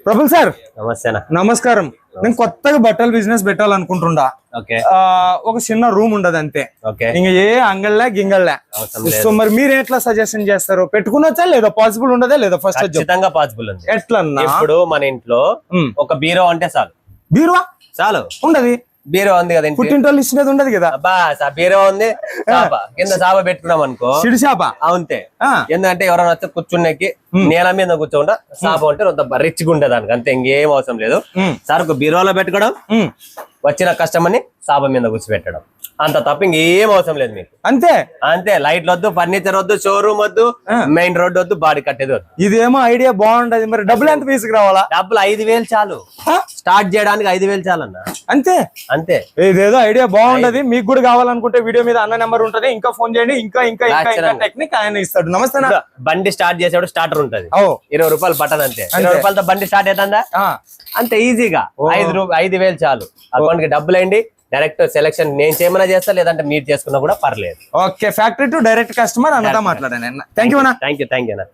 Praful sir నమస్తే. నమస్కారం. నేను కొత్తగా బట్టల బిజినెస్ పెట్టాలనుకుంటుండా. ఒక చిన్న రూమ్ ఉండదు అంతే, ఇంకా ఏ అంగళ్ళ గింగళ్ళ. సో మరి మీరు ఎట్లా సజెషన్ చేస్తారు? పెట్టుకునొచ్చా లేదా? పాసిబుల్ ఉండదా లేదా? ఫస్ట్ ఖచ్చితంగా పాసిబుల్ ఉంది. ఎట్లా? ఇప్పుడు మన ఇంట్లో ఒక బీరో అంటే చాలు. బీరువా చాలు ఉండదు. బీరో ఉంది కదా, పుట్టింటోళ్ళు ఇచ్చినది ఉండదు కదా. బీరో ఉంది, కింద సాప పెట్టుకున్నాం అనుకో, సిడి చాప అంతే. ఎందుకంటే ఎవరైనా వస్తే కూర్చునేకి నేల మీద కూర్చోకుండా సాప ఉంటే రిచ్గా ఉండే దానికి, అంతే. ఇంకేం అవసరం లేదు. సరుకు బీరోలో పెట్టుకోవడం, వచ్చిన కస్టమర్ ని సాప మీద కూర్చోబెట్టడం, అంత తప్ప ఇంకేం అవసరం లేదు మీకు. అంతే అంతే. లైట్లు వద్దు, ఫర్నిచర్ వద్దు, షోరూమ్ వద్దు, మెయిన్ రోడ్ వద్దు, బాడీ కట్టేది వద్దు. ఇదేమో ఐడియా బాగుంటది. మరి డబ్బులు ఎంత తీసుకురావాలా? డబ్బులు 5,000 చాలు. స్టార్ట్ చేయడానికి 5,000 చాలన్నా. అంతే అంతే. ఇదేదో ఐడియా బాగుంటది. మీకు కూడా కావాలనుకుంటే వీడియో మీద అన్న నెంబర్ ఉంటది, ఇంకా ఫోన్ చేయండి. ఇంకా ఇంకా ఇంకా టెక్నిక్ ఆయన ఇస్తాడు. నమస్తే. బండి స్టార్ట్ చేసేవాడు స్టార్టర్ ఉంటది, 20 రూపాయలు బటన్, అంతే. 20 రూపాయలతో బండి స్టార్ట్ అవుతుందా? అంతే ఈజీగా. 5,000 చాలు. అకౌంట్ కి డబ్బులు అయింది. డైరెక్ట్ సెలెక్షన్ నేను చేయమన్నా చేస్తా, లేదంటే మీరు చేసుకున్నా కూడా పర్లేదు. Okay, factory to direct customer అన్నదా మాట్లాడాను. Thank you. Thank you.